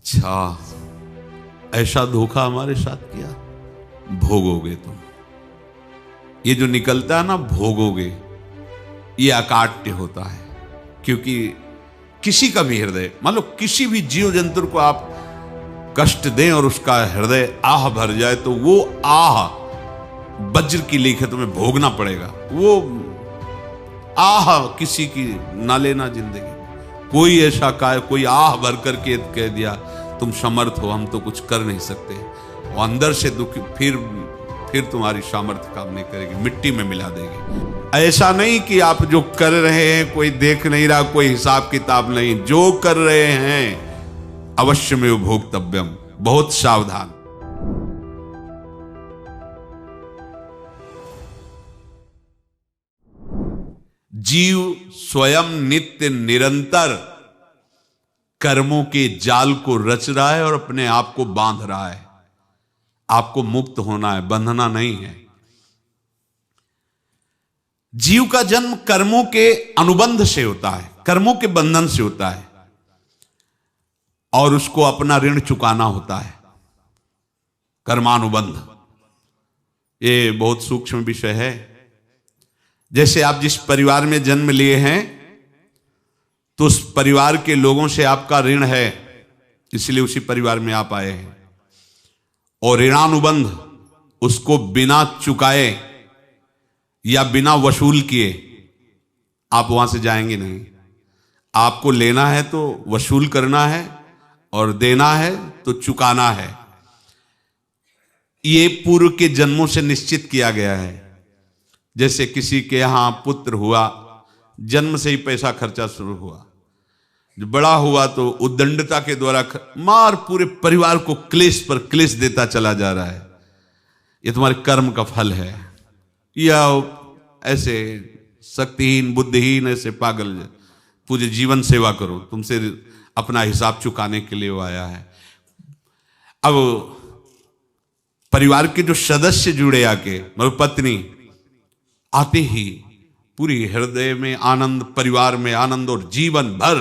अच्छा, ऐसा धोखा हमारे साथ किया, भोगोगे तुम। ये जो निकलता है ना भोगोगे, ये अकाट्य होता है। क्योंकि किसी का भी हृदय, मान लो किसी भी जीव जंतु को आप कष्ट दें और उसका हृदय आह भर जाए, तो वो आह वज्र की लेखे तुम्हें भोगना पड़ेगा। वो आह किसी की ना लेना जिंदगी। कोई ऐसा कोई आह भर करके कह दिया तुम समर्थ हो, हम तो कुछ कर नहीं सकते, और अंदर से दुखी, फिर तुम्हारी सामर्थ्य काम नहीं करेगी, मिट्टी में मिला देगी। ऐसा नहीं कि आप जो कर रहे हैं कोई देख नहीं रहा, कोई हिसाब किताब नहीं, जो कर रहे हैं अवश्य में भोक्तव्यम। बहुत सावधान। जीव स्वयं नित्य निरंतर कर्मों के जाल को रच रहा है और अपने आप को बांध रहा है। आपको मुक्त होना है, बंधना नहीं है। जीव का जन्म कर्मों के अनुबंध से होता है, कर्मों के बंधन से होता है, और उसको अपना ऋण चुकाना होता है। कर्मानुबंध ये बहुत सूक्ष्म विषय है। जैसे आप जिस परिवार में जन्म लिए हैं, तो उस परिवार के लोगों से आपका ऋण है, इसलिए उसी परिवार में आप आए हैं। और ऋणानुबंध उसको बिना चुकाए या बिना वसूल किए आप वहां से जाएंगे नहीं। आपको लेना है तो वसूल करना है, और देना है तो चुकाना है। ये पूर्व के जन्मों से निश्चित किया गया है। जैसे किसी के यहां पुत्र हुआ, जन्म से ही पैसा खर्चा शुरू हुआ, जो बड़ा हुआ तो उद्दंडता के द्वारा मार पूरे परिवार को क्लेश पर क्लेश देता चला जा रहा है। ये तुम्हारे कर्म का फल है। या ऐसे शक्तिहीन बुद्धिहीन ऐसे पागल पूरे जीवन सेवा करो, तुमसे अपना हिसाब चुकाने के लिए वो आया है। अब परिवार के जो सदस्य जुड़े आके, मतलब पत्नी आते ही पूरी हृदय में आनंद, परिवार में आनंद, और जीवन भर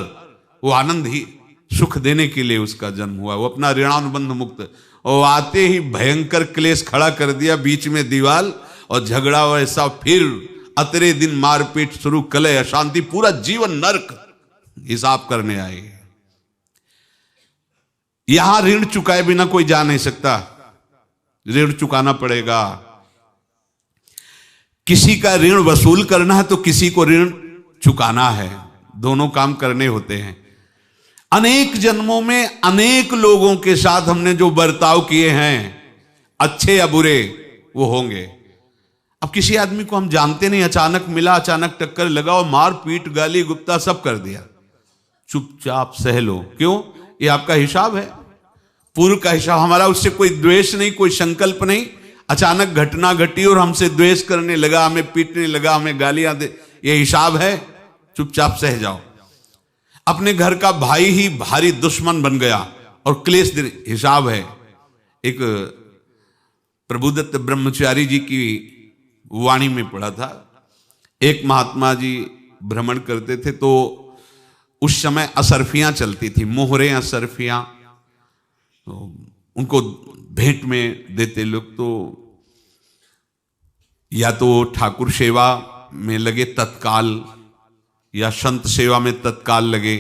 वो आनंद ही सुख देने के लिए उसका जन्म हुआ। वो अपना ऋणानुबंध मुक्त, और आते ही भयंकर क्लेश खड़ा कर दिया, बीच में दीवाल और झगड़ा वैसा, फिर अतरे दिन मारपीट शुरू, कलह अशांति, पूरा जीवन नरक हिसाब करने आए। यहां ऋण चुकाए बिना कोई जा नहीं सकता, ऋण चुकाना पड़ेगा। किसी का ऋण वसूल करना है तो किसी को ऋण चुकाना है, दोनों काम करने होते हैं। अनेक जन्मों में अनेक लोगों के साथ हमने जो बर्ताव किए हैं, अच्छे या बुरे, वो होंगे। अब किसी आदमी को हम जानते नहीं, अचानक मिला, अचानक टक्कर लगा और मार पीट गाली गुप्ता सब कर दिया, चुपचाप सह लो। क्यों? ये आपका हिसाब है, पूर्व का हिसाब। हमारा उससे कोई द्वेष नहीं, कोई संकल्प नहीं। अचानक घटना घटी और हमसे द्वेष करने लगा, हमें पीटने लगा, हमें गालियां दे, ये हिसाब है, चुपचाप सह जाओ। अपने घर का भाई ही भारी दुश्मन बन गया और क्लेश, हिसाब है। एक प्रभुदत्त ब्रह्मचारी जी की वाणी में पढ़ा था, एक महात्मा जी भ्रमण करते थे, तो उस समय असरफियां चलती थी, मोहरे असरफियां, तो उनको भेंट में देते लोग। तो या तो ठाकुर सेवा में लगे तत्काल, या संत सेवा में तत्काल लगे,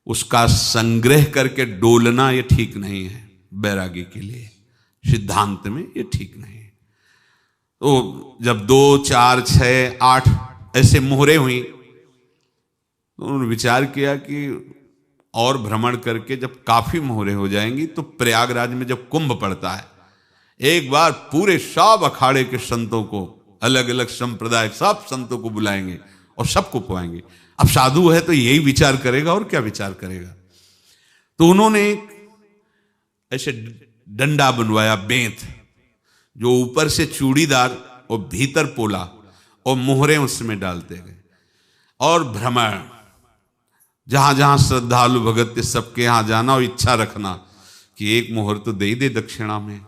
उसका संग्रह करके डोलना ये ठीक नहीं है बैरागी के लिए, सिद्धांत में ये ठीक नहीं है। तो जब 2, 4, 6, 8 ऐसे मोहरे हुई, तो उन्होंने विचार किया कि और भ्रमण करके जब काफी मोहरे हो जाएंगी तो प्रयागराज में जब कुंभ पड़ता है, एक बार पूरे सब अखाड़े के संतों को, अलग अलग संप्रदाय सब संतों को बुलाएंगे और सबको पुआएंगे। अब साधु है तो यही विचार करेगा, और क्या विचार करेगा। तो उन्होंने एक ऐसे डंडा बनवाया, बेंत, जो ऊपर से चूड़ीदार और भीतर पोला, और मोहरे उसमें डालते गए। और भ्रमण, जहां जहां श्रद्धालु भगत थे सबके यहां जाना, और इच्छा रखना कि एक मोहर तो दे ही दे दक्षिणा में।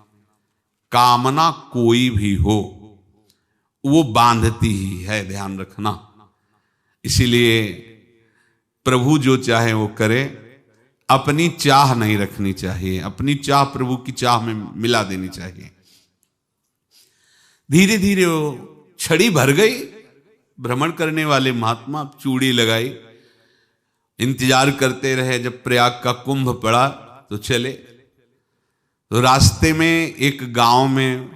कामना कोई भी हो वो बांधती ही है, ध्यान रखना। इसीलिए प्रभु जो चाहे वो करे, अपनी चाह नहीं रखनी चाहिए, अपनी चाह प्रभु की चाह में मिला देनी चाहिए। धीरे धीरे वो छड़ी भर गई, भ्रमण करने वाले महात्मा चूड़ी लगाई, इंतजार करते रहे। जब प्रयाग का कुंभ पड़ा तो चले। तो रास्ते में एक गांव में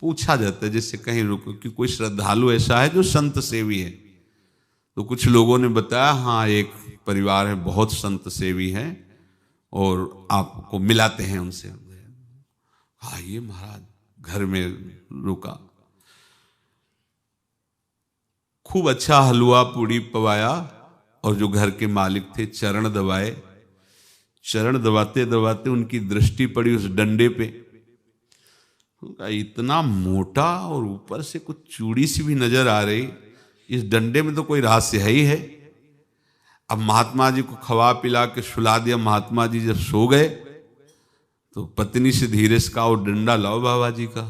पूछा जाता है, जैसे कहीं रुको कि कोई श्रद्धालु ऐसा है जो संत सेवी है। तो कुछ लोगों ने बताया, हाँ एक परिवार है बहुत संत सेवी है और आपको मिलाते हैं उनसे। आइए महाराज, घर में रुका, खूब अच्छा हलवा पूड़ी पवाया और जो घर के मालिक थे चरण दबाए। चरण दबाते दबाते उनकी दृष्टि पड़ी उस डंडे पे, इतना मोटा और ऊपर से कुछ चूड़ी सी भी नजर आ रही, इस डंडे में तो कोई रहस्य है ही है। अब महात्मा जी को खवा पिला के सुला दिया। महात्मा जी जब सो गए तो पत्नी से धीरे से कहा, वो डंडा लाओ बाबा जी का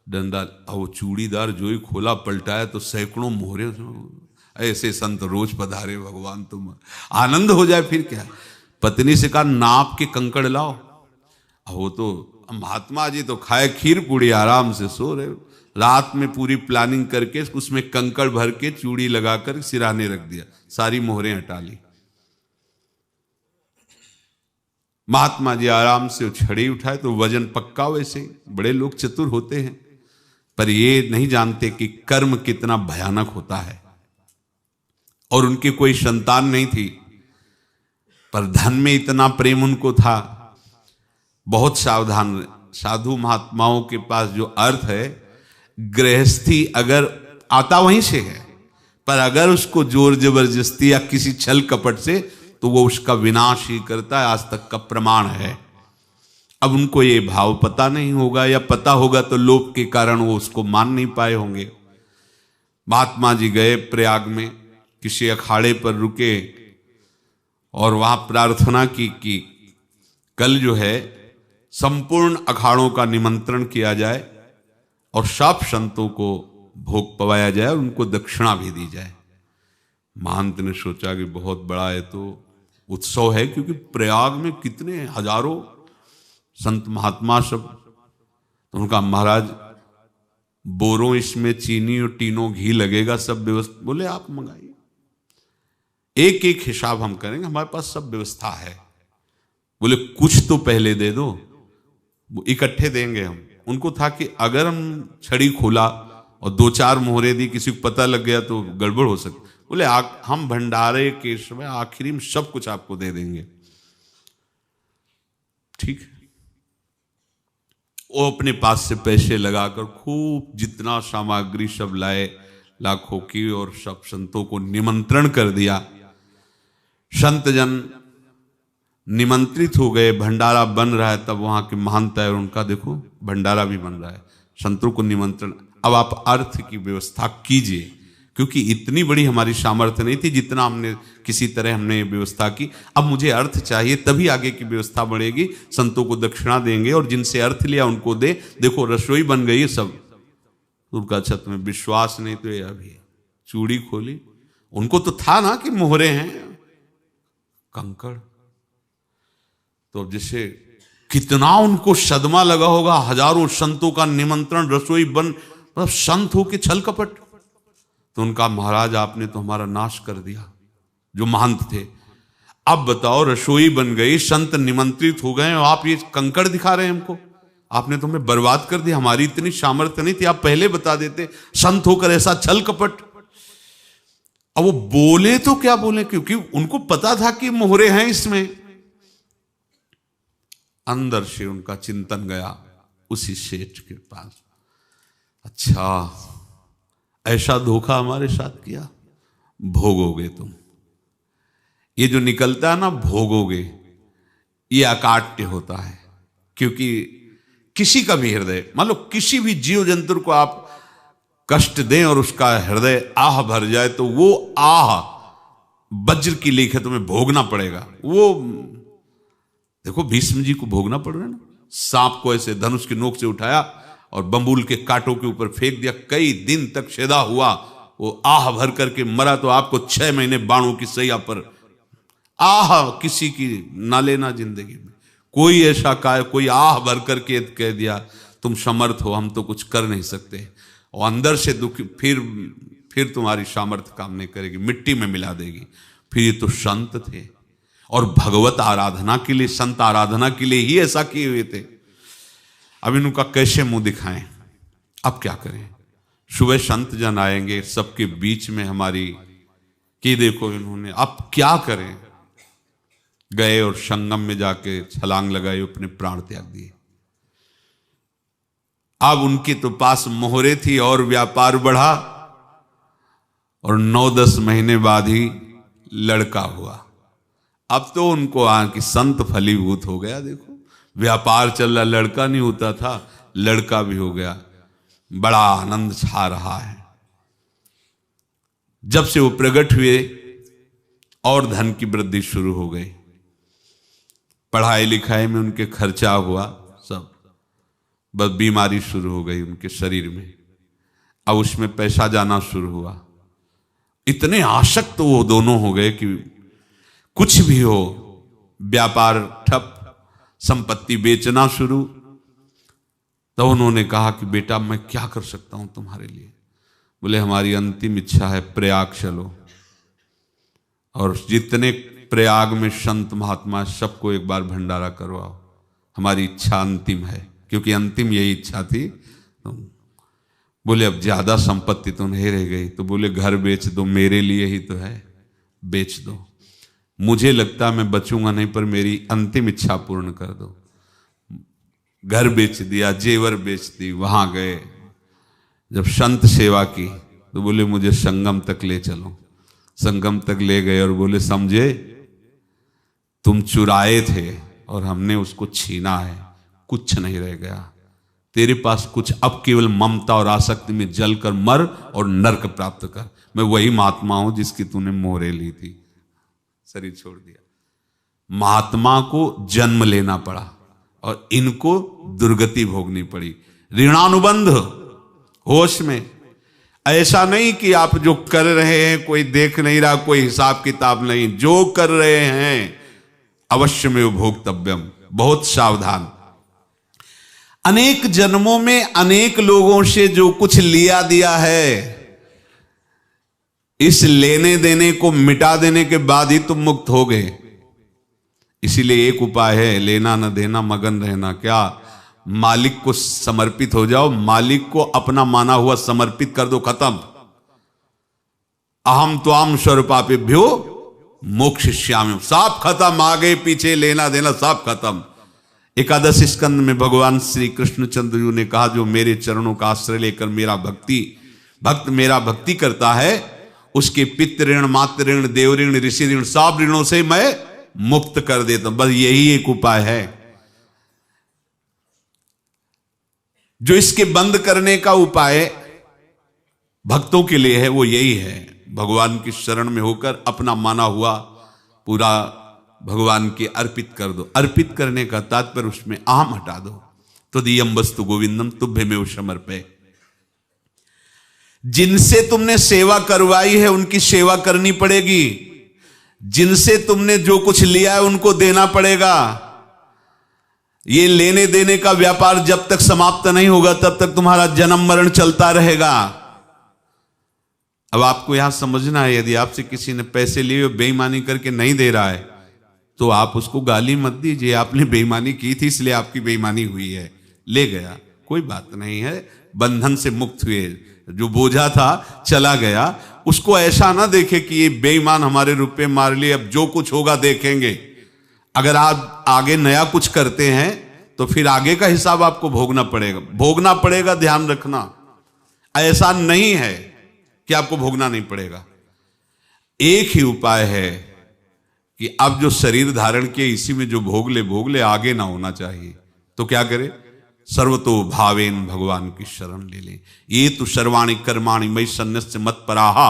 डंडा। वो चूड़ीदार जो ही खोला पलटाया तो सैकड़ों मोहरे। ऐसे संत रोज पधारे भगवान, तुम आनंद हो जाए फिर क्या। पत्नी से कहा, नाप के कंकड़ लाओ। वो तो महात्मा जी तो खाए खीर पूड़ी, आराम से सो रहे। रात में पूरी प्लानिंग करके उसमें कंकड़ भर के चूड़ी लगाकर सिराने रख दिया, सारी मोहरें हटा ली। महात्मा जी आराम से छड़ी उठाए तो वजन पक्का। वैसे बड़े लोग चतुर होते हैं, पर ये नहीं जानते कि कर्म कितना भयानक होता है। और उनकी कोई संतान नहीं थी, पर धन में इतना प्रेम उनको था। बहुत सावधान। साधु महात्माओं के पास जो अर्थ है, गृहस्थी अगर आता वहीं से है, पर अगर उसको जोर जबरदस्ती या किसी छल कपट से, तो वो उसका विनाश ही करता है। आज तक का प्रमाण है। अब उनको ये भाव पता नहीं होगा, या पता होगा तो लोभ के कारण वो उसको मान नहीं पाए होंगे। महात्मा जी गए प्रयाग में, किसी अखाड़े पर रुके और वहां प्रार्थना की कि कल जो है संपूर्ण अखाड़ों का निमंत्रण किया जाए और सब संतों को भोग पवाया जाए और उनको दक्षिणा भी दी जाए। महंत ने सोचा कि बहुत बड़ा है तो उत्सव है, क्योंकि प्रयाग में कितने हजारों संत महात्मा सब। तो उनका महाराज बोरों इसमें चीनी और टीनों घी लगेगा, सब व्यवस्था। बोले आप मंगाइए, एक एक हिसाब हम करेंगे, हमारे पास सब व्यवस्था है। बोले कुछ तो पहले दे दो, इकट्ठे देंगे हम। उनको था कि अगर हम छड़ी खोला और दो चार मोहरे दी, किसी को पता लग गया तो गड़बड़ हो सकती। बोले हम भंडारे के समय आखिरी में सब कुछ आपको दे देंगे। ठीक है। वो अपने पास से पैसे लगाकर खूब जितना सामग्री सब लाए, लाखों की, और सब संतों को निमंत्रण कर दिया। संत जन निमंत्रित हो गए, भंडारा बन रहा है। तब वहां के महंत है और उनका देखो भंडारा भी बन रहा है, संतों को निमंत्रण। अब आप अर्थ की व्यवस्था कीजिए, क्योंकि इतनी बड़ी हमारी सामर्थ्य नहीं थी जितना हमने किसी तरह हमने व्यवस्था की। अब मुझे अर्थ चाहिए, तभी आगे की व्यवस्था बढ़ेगी। संतों को दक्षिणा देंगे और जिनसे अर्थ लिया उनको दे। देखो रसोई बन गई है सब। उनका छत में विश्वास नहीं तो ये अभी चूड़ी खोली। उनको तो था ना कि मोहरे हैं, कंकड़। तो जैसे कितना उनको सदमा लगा होगा। हजारों संतों का निमंत्रण, रसोई बन, मतलब संत हो के छल कपट। तो उनका महाराज आपने तो हमारा नाश कर दिया, जो महंत थे। अब बताओ रसोई बन गई, संत निमंत्रित हो गए और आप ये कंकड़ दिखा रहे हैं हमको। आपने तो हमें बर्बाद कर दिया। हमारी इतनी सामर्थ्य नहीं थी, आप पहले बता देते। संत होकर ऐसा छल कपट। अब वो बोले तो क्या बोले, क्योंकि उनको पता था कि मोहरे हैं इसमें। अंदर से उनका चिंतन गया उसी सेठ के पास, अच्छा ऐसा धोखा हमारे साथ किया, भोगोगे तुम। ये जो निकलता है ना भोगोगे, ये अकाट्य होता है। क्योंकि किसी का भी हृदय, मान लो किसी भी जीव जंतु को आप कष्ट दें और उसका हृदय आह भर जाए, तो वो आह वज्र की लेख है, तुम्हें भोगना पड़ेगा। वो देखो भीष्म जी को भोगना पड़ रहा है ना। सांप को ऐसे धनुष की नोक से उठाया और बंबूल के कांटों के ऊपर फेंक दिया, कई दिन तक शेदा हुआ, वो आह भर करके मरा। तो आपको 6 महीने बाणों की सैया पर आह किसी की ना लेना जिंदगी में। कोई ऐसा कोई आह भर करके कह दिया तुम समर्थ हो, हम तो कुछ कर नहीं सकते, और अंदर से दुखी, फिर तुम्हारी सामर्थ्य काम नहीं करेगी, मिट्टी में मिला देगी। फिर ये तो संत थे और भगवत आराधना के लिए, संत आराधना के लिए ही ऐसा किए हुए थे। अब इनका कैसे मुंह दिखाएं, अब क्या करें। सुबह संत जन आएंगे, सबके बीच में हमारी कि देखो इन्होंने, अब क्या करें। गए और संगम में जाके छलांग लगाई, अपने प्राण त्याग दिए। अब उनके तो पास मोहरे थी और व्यापार बढ़ा, और 9-10 महीने बाद ही लड़का हुआ। अब तो उनको कि संत फलीभूत हो गया। देखो व्यापार चल रहा, लड़का नहीं होता था, लड़का भी हो गया, बड़ा आनंद छा रहा है। जब से वो प्रकट हुए और धन की वृद्धि शुरू हो गई, पढ़ाई लिखाई में उनके खर्चा हुआ सब, बस बीमारी शुरू हो गई उनके शरीर में। अब उसमें पैसा जाना शुरू हुआ। इतने आसक्त तो वो दोनों हो गए कि कुछ भी हो, व्यापार ठप, संपत्ति बेचना शुरू। तो उन्होंने कहा कि बेटा मैं क्या कर सकता हूं तुम्हारे लिए। बोले हमारी अंतिम इच्छा है प्रयाग चलो, और जितने प्रयाग में संत महात्मा सबको एक बार भंडारा करवाओ, हमारी इच्छा अंतिम है, क्योंकि अंतिम यही इच्छा थी। बोले अब ज्यादा संपत्ति तो नहीं रह गई, तो बोले घर बेच दो, मेरे लिए ही तो है, बेच दो। मुझे लगता मैं बचूंगा नहीं, पर मेरी अंतिम इच्छा पूर्ण कर दो। घर बेच दिया, जेवर बेच दी। वहां गए, जब संत सेवा की तो बोले मुझे संगम तक ले चलो। संगम तक ले गए और बोले समझे तुम चुराए थे और हमने उसको छीना है, कुछ नहीं रह गया तेरे पास कुछ, अब केवल ममता और आसक्ति में जलकर मर और नरक प्राप्त कर। मैं वही महात्मा हूं जिसकी तूने मोहरे ली थी, शरीर छोड़ दिया। महात्मा को जन्म लेना पड़ा और इनको दुर्गति भोगनी पड़ी। ऋणानुबंध, होश में। ऐसा नहीं कि आप जो कर रहे हैं कोई देख नहीं रहा, कोई हिसाब किताब नहीं, जो कर रहे हैं अवश्य में भोक्तव्यम, बहुत सावधान। अनेक जन्मों में अनेक लोगों से जो कुछ लिया दिया है, इस लेने देने को मिटा देने के बाद ही तुम मुक्त हो गए। इसीलिए एक उपाय है, लेना न देना मगन रहना। क्या? मालिक को समर्पित हो जाओ, मालिक को अपना माना हुआ समर्पित कर दो, खत्म। अहम त्वाम स्वरूपापेभ्यो मोक्षयिष्यामि, सब खत्म। आगे पीछे लेना देना सब खत्म। एकादश स्कंद में भगवान श्री कृष्णचंद्र जी ने कहा जो मेरे चरणों का आश्रय लेकर भक्त मेरा भक्ति करता है, उसके पितृ ऋण, मातृ ऋण, देव ऋण, ऋषि ऋण, सब ऋणों से मैं मुक्त कर देता हूं। बस यही एक उपाय है जो इसके बंद करने का उपाय भक्तों के लिए है, वो यही है, भगवान की शरण में होकर अपना माना हुआ पूरा भगवान के अर्पित कर दो। अर्पित करने का तात्पर्य उसमें अहम हटा दो। तो दियम वस्तु गोविंदम तुभ्यमेव समर्पये। जिनसे तुमने सेवा करवाई है उनकी सेवा करनी पड़ेगी, जिनसे तुमने जो कुछ लिया है उनको देना पड़ेगा। ये लेने देने का व्यापार जब तक समाप्त नहीं होगा तब तक तुम्हारा जन्म मरण चलता रहेगा। अब आपको यहां समझना है, यदि आपसे किसी ने पैसे लिए बेईमानी करके नहीं दे रहा है तो आप उसको गाली मत दीजिए, आपने बेईमानी की थी इसलिए आपकी बेईमानी हुई है, ले गया, कोई बात नहीं है, बंधन से मुक्त हुए, जो बोझा था चला गया। उसको ऐसा ना देखे कि ये बेईमान हमारे रुपए मार लिए, अब जो कुछ होगा देखेंगे। अगर आप आगे नया कुछ करते हैं तो फिर आगे का हिसाब आपको भोगना पड़ेगा, ध्यान रखना। ऐसा नहीं है कि आपको भोगना नहीं पड़ेगा। एक ही उपाय है कि अब जो शरीर धारण किए इसी में जो भोग ले, आगे ना होना चाहिए। तो क्या करे? सर्वतो भावेन भगवान की शरण ले ले। ये तो सर्वाणि कर्माणि मयि सन्न्यस्य मत्पराहा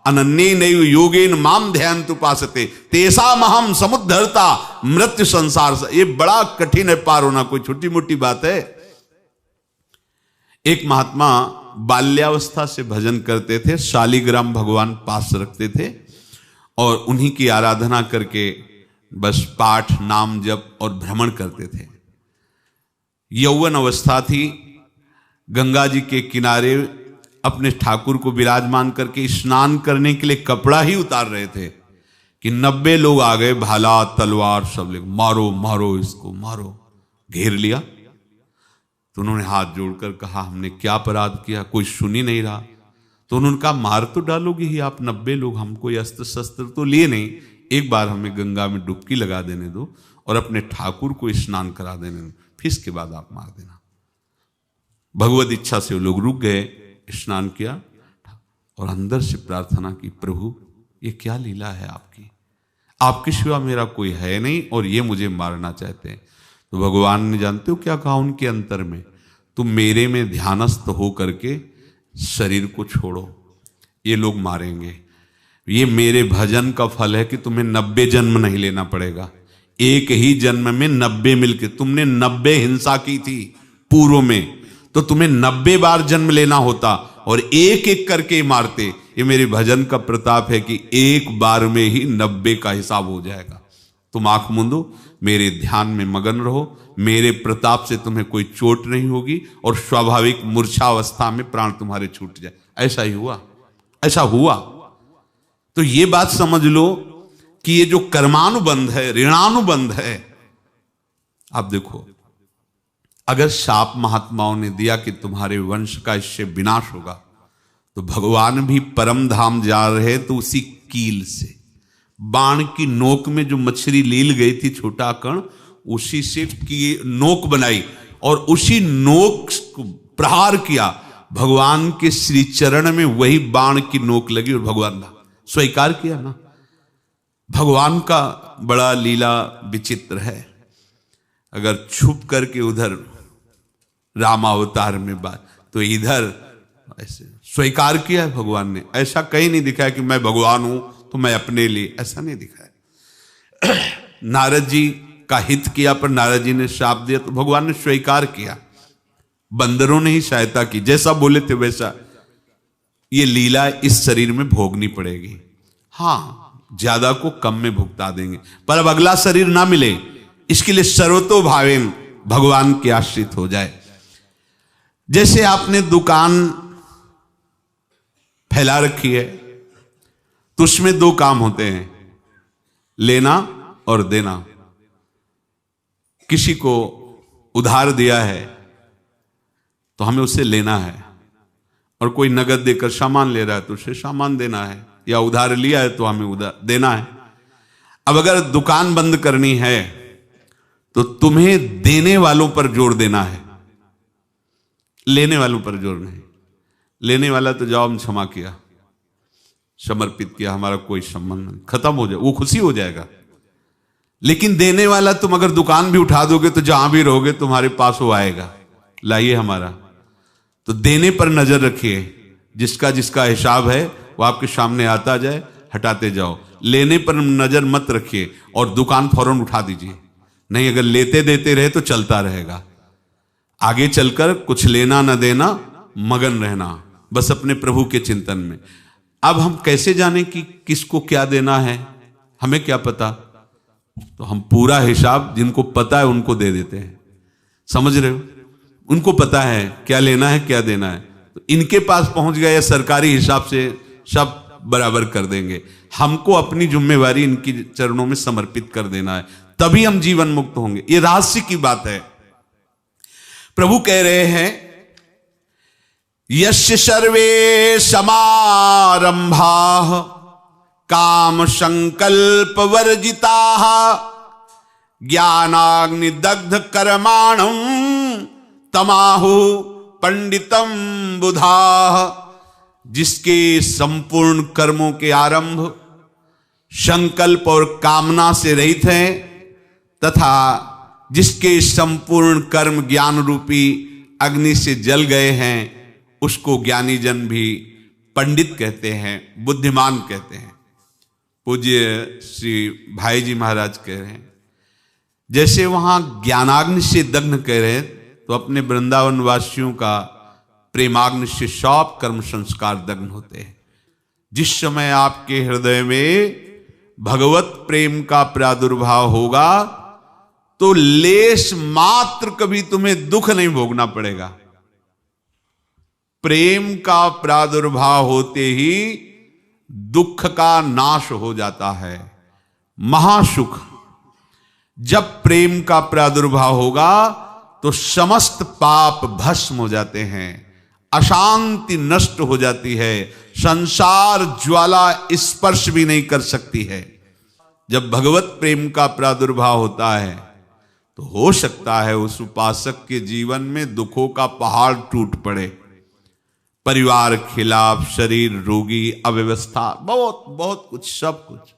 अनन्येनैव योगेन माम ध्यायन्तु उपासते तेषामहं समुद्धर्ता मृत्यु संसार से। ये बड़ा कठिन है पार होना, कोई छोटी मोटी बात है। एक महात्मा बाल्यावस्था से भजन करते थे, शालिग्राम भगवान पास रखते थे और उन्हीं की आराधना करके बस पाठ नाम जप और भ्रमण करते थे। यौवन अवस्था थी, गंगा जी के किनारे अपने ठाकुर को विराजमान करके स्नान करने के लिए कपड़ा ही उतार रहे थे कि 90 लोग आ गए, भाला तलवार सब ले, मारो मारो इसको मारो, घेर लिया। तो उन्होंने हाथ जोड़कर कहा हमने क्या अपराध किया, कोई सुन ही नहीं रहा। तो उन्होंने कहा मार तो डालोगे ही आप 90 लोग, हम कोई अस्त्र शस्त्र तो लिए नहीं, एक बार हमें गंगा में डुबकी लगा देने दो और अपने ठाकुर को स्नान करा देने दो, फिर इसके बाद आप मार देना। भगवत इच्छा से वो लोग रुक गए, स्नान किया और अंदर से प्रार्थना की, प्रभु ये क्या लीला है आपकी, आपके सिवा मेरा कोई है नहीं और ये मुझे मारना चाहते हैं। तो भगवान ने जानते हो क्या कहा उनके अंतर में, तुम मेरे में ध्यानस्थ हो करके शरीर को छोड़ो, ये लोग मारेंगे, ये मेरे भजन का फल है कि तुम्हें 90 जन्म नहीं लेना पड़ेगा, एक ही जन्म में 90 मिलके, तुमने 90 हिंसा की थी पूर्व में, तो तुम्हें 90 बार जन्म लेना होता और एक एक करके मारते। ये मेरे भजन का प्रताप है कि एक बार में ही 90 का हिसाब हो जाएगा। तुम आंख मूंदो, मेरे ध्यान में मगन रहो, मेरे प्रताप से तुम्हें कोई चोट नहीं होगी और स्वाभाविक मूर्छावस्था में प्राण तुम्हारे छूट जाए। ऐसा ही हुआ, ऐसा हुआ। तो ये बात समझ लो कि ये जो कर्मानुबंध है, ऋणानुबंध है। आप देखो, अगर शाप महात्माओं ने दिया कि तुम्हारे वंश का इससे विनाश होगा, तो भगवान भी परम धाम जा रहे तो उसी कील से, बाण की नोक में जो मछली लील गई थी छोटा कण, उसी से की नोक बनाई और उसी नोक को प्रहार किया, भगवान के श्री चरण में वही बाण की नोक लगी और भगवान ने स्वीकार किया ना। भगवान का बड़ा लीला विचित्र है। अगर छुप करके उधर रामावतार में बात, तो इधर ऐसे स्वीकार किया है भगवान ने। ऐसा कहीं नहीं दिखाया कि मैं भगवान हूं तो मैं अपने लिए, ऐसा नहीं दिखाया। नारद जी का हित किया पर नारद जी ने शाप दिया तो भगवान ने स्वीकार किया। बंदरों ने ही सहायता की, जैसा बोले थे वैसा। ये लीला इस शरीर में भोगनी पड़ेगी। हाँ, ज्यादा को कम में भुगता देंगे, पर अब अगला शरीर ना मिले, इसके लिए सर्वतो भावेन भगवान के आश्रित हो जाए। जैसे आपने दुकान फैला रखी है तो उसमें दो काम होते हैं, लेना और देना। किसी को उधार दिया है तो हमें उसे लेना है, और कोई नगद देकर सामान ले रहा है तो उसे सामान देना है, या उधार लिया है तो हमें उधार देना है। अब अगर दुकान बंद करनी है तो तुम्हें देने वालों पर जोर देना है, लेने वालों पर जोर नहीं। लेने वाला तो जाओ हम क्षमा किया, समर्पित किया, हमारा कोई संबंध नहीं, खत्म हो जाए, वो खुशी हो जाएगा। लेकिन देने वाला तुम अगर दुकान भी उठा दोगे तो जहां भी रहोगे तुम्हारे पास वो आएगा, लाइए हमारा। तो देने पर नजर रखिए, जिसका जिसका हिसाब है वो आपके सामने आता जाए, हटाते जाओ। लेने पर नजर मत रखिए और दुकान फौरन उठा दीजिए, नहीं अगर लेते देते रहे तो चलता रहेगा। आगे चलकर कुछ लेना न देना, मगन रहना बस अपने प्रभु के चिंतन में। अब हम कैसे जाने कि किसको क्या देना है, हमें क्या पता? तो हम पूरा हिसाब जिनको पता है उनको दे देते हैं, समझ रहे हो? उनको पता है क्या लेना है क्या देना है, तो इनके पास पहुंच गए, सरकारी हिसाब से सब बराबर कर देंगे। हमको अपनी जिम्मेवारी इनकी चरणों में समर्पित कर देना है, तभी हम जीवन मुक्त होंगे। ये रहस्य की बात है। प्रभु कह रहे हैं, यस्य सर्वे समारंभाः काम संकल्प वर्जिताः ज्ञानाग्नि दग्ध कर्माणं तमाहु पंडितम बुधाः। जिसके संपूर्ण कर्मों के आरंभ संकल्प और कामना से रहित हैं, तथा जिसके संपूर्ण कर्म ज्ञान रूपी अग्नि से जल गए हैं, उसको ज्ञानी जन भी पंडित कहते हैं, बुद्धिमान कहते हैं। पूज्य श्री भाई जी महाराज कह रहे हैं, जैसे वहां ज्ञानाग्नि से दग्ध कह रहे हैं, तो अपने वृंदावन वासियों का प्रेमाग्नि से सब कर्म संस्कार दग्ध होते हैं। जिस समय आपके हृदय में भगवत प्रेम का प्रादुर्भाव होगा तो लेश मात्र कभी तुम्हें दुख नहीं भोगना पड़ेगा। प्रेम का प्रादुर्भाव होते ही दुख का नाश हो जाता है, महासुख। जब प्रेम का प्रादुर्भाव होगा तो समस्त पाप भस्म हो जाते हैं, अशांति नष्ट हो जाती है, संसार ज्वाला स्पर्श भी नहीं कर सकती है। जब भगवत प्रेम का प्रादुर्भाव होता है तो हो सकता है उस उपासक के जीवन में दुखों का पहाड़ टूट पड़े, परिवार खिलाफ, शरीर रोगी, अव्यवस्था, बहुत बहुत कुछ, सब कुछ।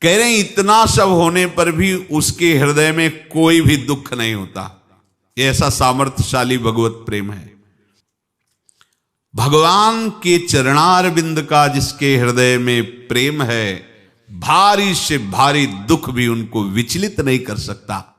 कह रहे हैं इतना सब होने पर भी उसके हृदय में कोई भी दुख नहीं होता। ऐसा सामर्थ्यशाली भगवत प्रेम है। भगवान के चरणारविंद का जिसके हृदय में प्रेम है, भारी से भारी दुख भी उनको विचलित नहीं कर सकता।